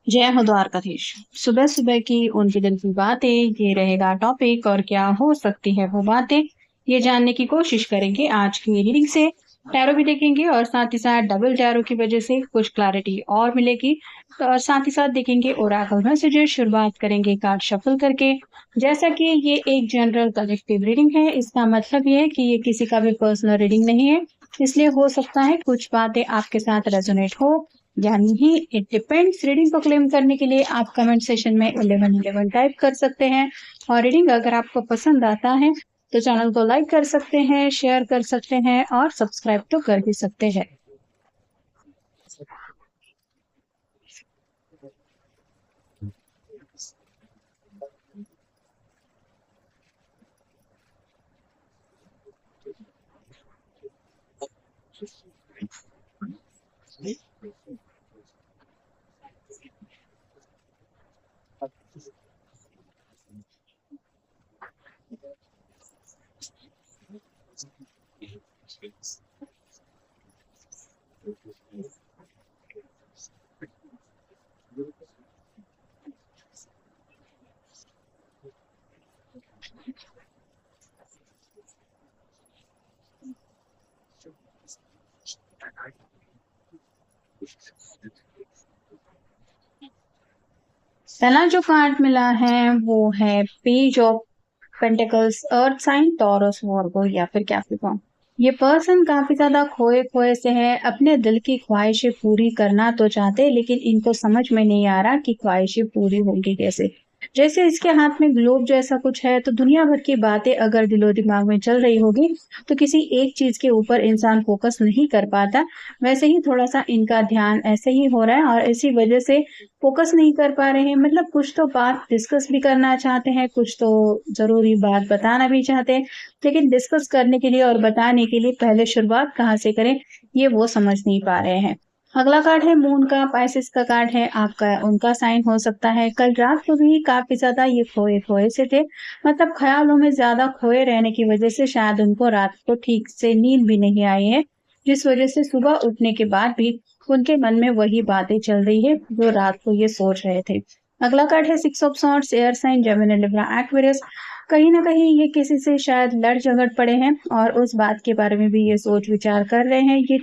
जय हो द्वारकाधीश। सुबह सुबह की उनके दिल की बातें, ये रहेगा टॉपिक। और क्या हो सकती है वो बातें, ये जानने की कोशिश करेंगे आज की रीडिंग से। टैरो भी देखेंगे और साथ ही साथ डबल टैरो की वजह से कुछ क्लैरिटी और मिलेगी। तो और साथ ही साथ देखेंगे ओरेकल मैसेजेस। शुरुआत करेंगे कार्ड शफल करके। जैसा कि ये एक जनरल कलेक्टिव रीडिंग है, इसका मतलब ये है कि ये किसी का भी पर्सनल रीडिंग नहीं है। इसलिए हो सकता है कुछ बातें आपके साथ रेजोनेट हो या नहीं, इट डिपेंड्स। रीडिंग को क्लेम करने के लिए आप कमेंट सेशन में 1111 टाइप कर सकते हैं। और रीडिंग अगर आपको पसंद आता है तो चैनल को लाइक कर सकते हैं, शेयर कर सकते हैं और सब्सक्राइब तो कर भी सकते हैं। पहला जो कार्ड मिला है वो है page of pentacles, earth sign, Taurus, Virgo या फिर कैप्रिकॉर्न। ये पर्सन काफी ज्यादा खोए खोए से है। अपने दिल की ख्वाहिशें पूरी करना तो चाहते हैं, लेकिन इनको समझ में नहीं आ रहा कि ख्वाहिशें पूरी होंगी कैसे। जैसे इसके हाथ में ग्लोब जैसा कुछ है, तो दुनिया भर की बातें अगर दिलो दिमाग में चल रही होगी तो किसी एक चीज के ऊपर इंसान फोकस नहीं कर पाता। वैसे ही थोड़ा सा इनका ध्यान ऐसे ही हो रहा है और इसी वजह से फोकस नहीं कर पा रहे हैं। मतलब कुछ तो बात डिस्कस भी करना चाहते हैं, कुछ तो जरूरी बात बताना भी चाहते हैं, लेकिन डिस्कस करने के लिए और बताने के लिए पहले शुरुआत कहाँ से करें, ये वो समझ नहीं पा रहे हैं। अगला कार्ड है मून का, पाइसेस का कार्ड है। आपका उनका साइन हो सकता है। कल रात को भी काफी ज्यादा ये खोए खोए से थे। मतलब ख्यालों में ज्यादा खोए रहने की वजह से शायद उनको रात को ठीक से नींद भी नहीं आई है, जिस वजह से सुबह उठने के बाद भी उनके मन में वही बातें चल रही है जो रात को ये सोच रहे थे। अगला कार्ड है six of swords, air sign, Gemini, Libra, Aquarius. कहीं ना कहीं ये किसी से शायद लड़ झगड़ पड़े हैं और उस बात के बारे में भी ये सोच विचार कर रहे हैं। ये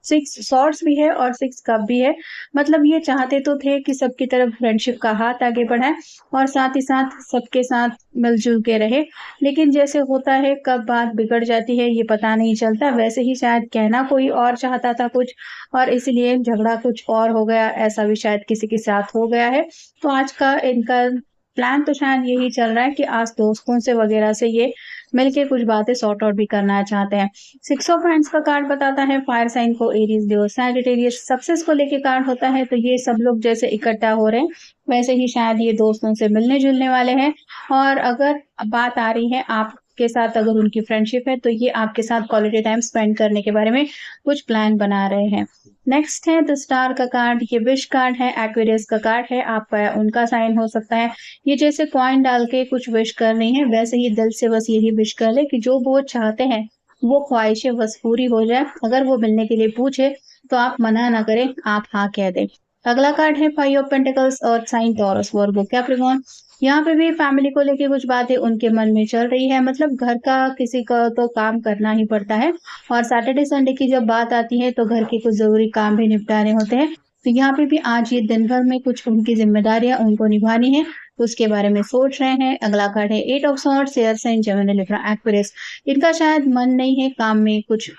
सिक्स सॉर्ड्स भी है और सिक्स कप भी है। मतलब ये चाहते तो थे कि सबकी तरफ फ्रेंडशिप का हाथ आगे बढ़ाए और साथ ही साथ सबके साथ मिलजुल के रहे, लेकिन जैसे होता है कब बात बिगड़ जाती है ये पता नहीं चलता। वैसे ही शायद कहना कोई और चाहता था कुछ, और इसलिए झगड़ा कुछ और हो गया। ऐसा भी शायद किसी के साथ हो गया है। तो आज का इनका प्लान तो शायद यही चल रहा है कि आज दोस्तों से वगैरह से ये मिलके कुछ बातें सॉर्ट आउट भी करना चाहते हैं। सिक्स ऑफ हैंड्स का कार्ड बताता है फायर साइन को, एरीज, लियो, सैजिटेरियस। सक्सेस को लेके कार्ड होता है, तो ये सब लोग जैसे इकट्ठा हो रहे हैं वैसे ही शायद ये दोस्तों से मिलने जुलने वाले हैं। और अगर बात आ रही है आपके साथ, अगर उनकी फ्रेंडशिप है, तो ये आपके साथ क्वालिटी टाइम स्पेंड करने के बारे में कुछ प्लान बना रहे हैं। नेक्स्ट है द स्टार का कार्ड। ये विश कार्ड है, एक्वेरियस का कार्ड है। आपका उनका साइन हो सकता है। ये जैसे कॉइन डाल के कुछ विश कर रही है, वैसे ही दिल से बस यही विश कर ले कि जो वो चाहते हैं वो ख्वाहिशें बस पूरी हो जाए। अगर वो मिलने के लिए पूछे तो आप मना ना करें, आप हाँ कह दें। अगला कार्ड है five of pentacles, earth sign, Taurus, Virgo, Capricorn. यहाँ पे भी फैमिली को लेके कुछ बातें उनके मन में चल रही है। मतलब घर का किसी का तो काम करना ही पड़ता है, और सैटरडे संडे की जब बात आती है तो घर के कुछ जरूरी काम भी निपटाने होते हैं। तो यहाँ पे भी आज ये दिन भर में कुछ उनकी जिम्मेदारियां उनको निभानी है, तो उसके बारे में सोच रहे हैं। अगला कार्ड है eight of swords, air sign, Gemini, Libra, Aquarius. इनका शायद मन नहीं है काम में कुछ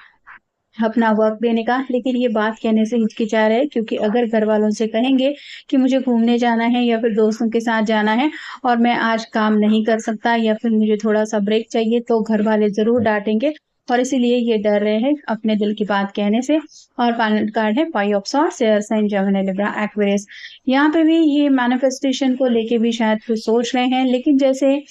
अपना वर्क देने का, लेकिन ये बात कहने से हिचकिचा रहे, क्योंकि अगर घर वालों से कहेंगे कि मुझे घूमने जाना है या फिर दोस्तों के साथ जाना है और मैं आज काम नहीं कर सकता या फिर मुझे थोड़ा सा ब्रेक चाहिए, तो घर वाले जरूर डांटेंगे। और इसीलिए ये डर रहे हैं अपने दिल की बात कहने से। और फाइनल कार्ड है five of swords, air sign, Gemini, Libra, Aquarius. यहाँ पे भी ये मैनिफेस्टेशन को लेके भी शायद कुछ सोच रहे हैं, लेकिन जैसे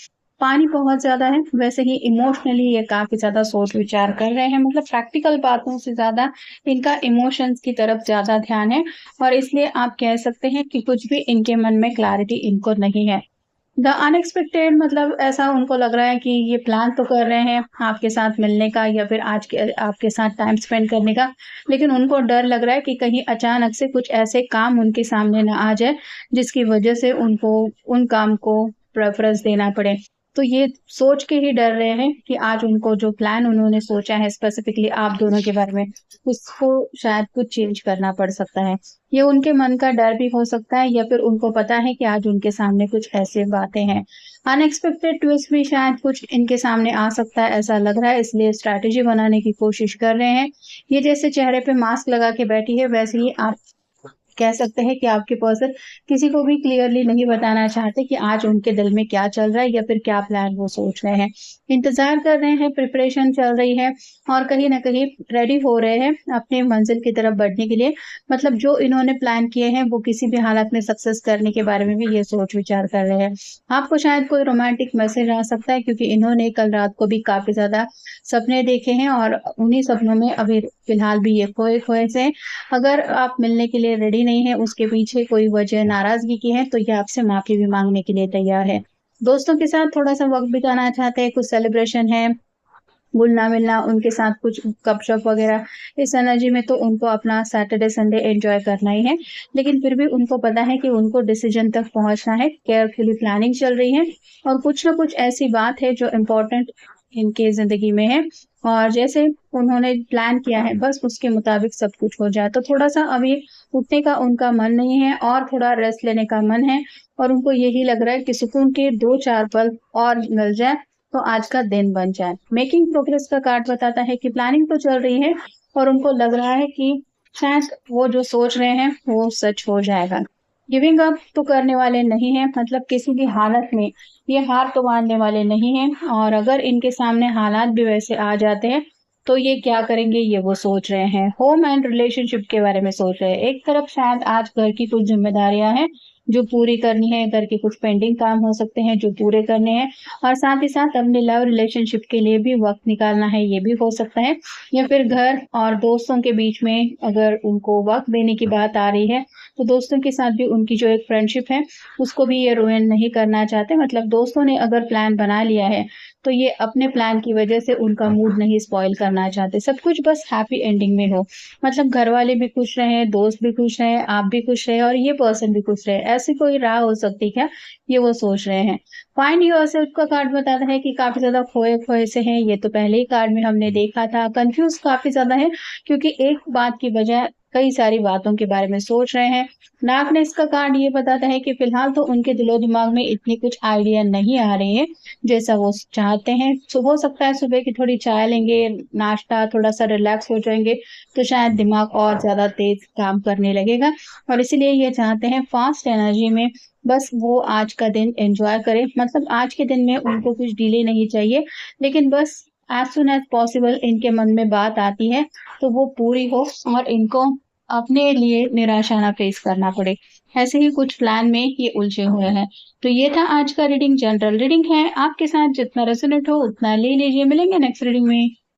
पानी बहुत ज्यादा है वैसे ही इमोशनली ये काफी ज्यादा सोच विचार कर रहे हैं। मतलब प्रैक्टिकल बातों से ज्यादा इनका इमोशंस की तरफ ज्यादा ध्यान है, और इसलिए आप कह सकते हैं कि कुछ भी इनके मन में क्लैरिटी इनको नहीं है। द अनएक्सपेक्टेड मतलब ऐसा उनको लग रहा है कि ये प्लान तो कर रहे हैं आपके साथ मिलने का या फिर आज के आपके साथ टाइम स्पेंड करने का, लेकिन उनको डर लग रहा है कि कहीं अचानक से कुछ ऐसे काम उनके सामने ना आ जाए, जिसकी वजह से उनको उन काम को प्रेफ़रेंस देना पड़े। तो ये सोच के ही डर रहे हैं कि आज उनको जो प्लान उन्होंने सोचा है स्पेसिफिकली आप दोनों के बारे में, उसको शायद कुछ चेंज करना पड़ सकता है। ये उनके मन का डर भी हो सकता है या फिर उनको पता है कि आज उनके सामने कुछ ऐसी बातें हैं। अनएक्सपेक्टेड ट्विस्ट भी शायद कुछ इनके सामने आ सकता है, ऐसा लग रहा है, इसलिए स्ट्रैटेजी बनाने की कोशिश कर रहे हैं। ये जैसे चेहरे पे मास्क लगा के बैठी है, वैसे ही आप कह सकते हैं कि आपके पर्सन किसी को भी क्लियरली नहीं बताना चाहते कि आज उनके दिल में क्या चल रहा है या फिर क्या प्लान वो सोच रहे हैं। इंतज़ार कर रहे हैं, प्रिपरेशन चल रही है और कहीं न कहीं रेडी हो रहे हैं अपनी मंज़िल की तरफ बढ़ने के लिए। मतलब जो इन्होंने प्लान किए हैं, वो किसी भी हालत में सक्सेस करने के बारे में भी ये सोच-विचार कर रहे हैं। आपको शायद कोई रोमांटिक मैसेज आ सकता है क्योंकि इन्होंने कल रात को भी काफ़ी ज़्यादा सपने देखे हैं और उन्हीं सपनों में अभी फ़िलहाल भी ये खोए-खोए से हैं। अगर आप मिलने के लिए रेडी नहीं हैं, उसके पीछे कोई वजह नाराज़गी की है, तो ये आपसे माफ़ी भी माँगने के लिए तैयार है। दोस्तों के साथ थोड़ा-सा वक़्त बिताना चाहते हैं, कुछ सेलिब्रेशन है, घुलना-मिलना, उनके साथ कुछ गप-शप वग़ैरह, इस एनर्जी में तो उनको अपना सैटरडे, संडे एन्जॉय करना ही है। लेकिन फिर भी उनको पता है कि उनको डिसीज़न तक पहुँचना है, केयरफुली प्लानिंग चल रही है और कुछ न कुछ ऐसी बात है जो इम्पोर्टेंट इनके ज़िंदगी में है और जैसे उन्होंने प्लान किया है, बस उसके मुताबिक सब कुछ हो जाए। तो थोड़ा-सा अभी उठने का उनका मन नहीं है और थोड़ा रेस्ट लेने का मन है और उनको यही लग रहा है कि सुकून के 2-4 पल और मिल जाए, तो आज का दिन बन जाए। मेकिंग प्रोग्रेस का कार्ड बताता है कि प्लानिंग तो चल रही है और उनको लग रहा है कि शायद वो जो सोच रहे हैं, वो सच हो जाएगा। गिविंग अप तो करने वाले नहीं हैं, मतलब किसी भी हालत में ये हार तो मानने वाले नहीं हैं और अगर इनके सामने हालात भी वैसे आ जाते हैं, तो ये क्या करेंगे ये वो सोच रहे हैं। होम एंड रिलेशनशिप के बारे में सोच रहे हैं। एक तरफ शायद आज घर की कुछ ज़िम्मेदारियाँ हैं, जो पूरी करनी है, घर के कुछ पेंडिंग काम हो सकते हैं, जो पूरे करने हैं और साथ ही साथ अपने लव रिलेशनशिप के लिए भी वक़्त निकालना है, ये भी हो सकता है या फिर घर और दोस्तों के बीच में अगर उनको वक़्त देने की बात आ रही है, तो दोस्तों के साथ भी उनकी जो एक फ्रेंडशिप है, उसको भी ये रुइन नहीं करना चाहते। मतलब दोस्तों ने अगर प्लान बना लिया है, तो ये अपने प्लान की वजह से उनका मूड नहीं स्पॉइल करना चाहते। सब कुछ बस हैप्पी एंडिंग में हो। मतलब घरवाले भी खुश रहें, दोस्त भी खुश रहें, आप भी खुश रहें और ये पर्सन भी खुश रहे। ऐसी कोई राह हो सकती क्या? ये वो सोच रहे हैं। फाइंड योरसेल्फ का कार्ड बताता है कि काफ़ी ज़्यादा खोए-खोए से हैं। ये तो पहले ही कार्ड में हमने देखा था। कन्फ्यूज़ काफ़ी ज़्यादा है क्योंकि एक बात की बजाय कई सारी बातों के बारे में सोच रहे हैं। डार्कनेस का कार्ड ये बताता है कि फिलहाल तो उनके दिलो-दिमाग में इतनी कुछ आइडिया नहीं आ रहे हैं, जैसा वो चाहते हैं। सो हो सकता है सुबह की थोड़ी चाय लेंगे, नाश्ता, थोड़ा-सा रिलैक्स हो जाएँगे, तो शायद दिमाग और ज़्यादा तेज़ काम करने लगेगा और इसीलिए ये चाहते हैं फ़ास्ट एनर्जी में बस वो आज का दिन एन्जॉय करें। मतलब आज के दिन में उनको कुछ डिले नहीं चाहिए, लेकिन बस एज़ सून एज़ पॉसिबल इनके मन में बात आती है, तो वो पूरी हो और इनको अपने लिए निराशा ना फेस करना पड़े। ऐसे ही कुछ प्लान में ये उलझे हुए हैं। तो ये था आज का रीडिंग, जनरल रीडिंग है। आपके साथ जितना रेज़ोनेट हो उतना ले लीजिए। मिलेंगे नेक्स्ट रीडिंग में।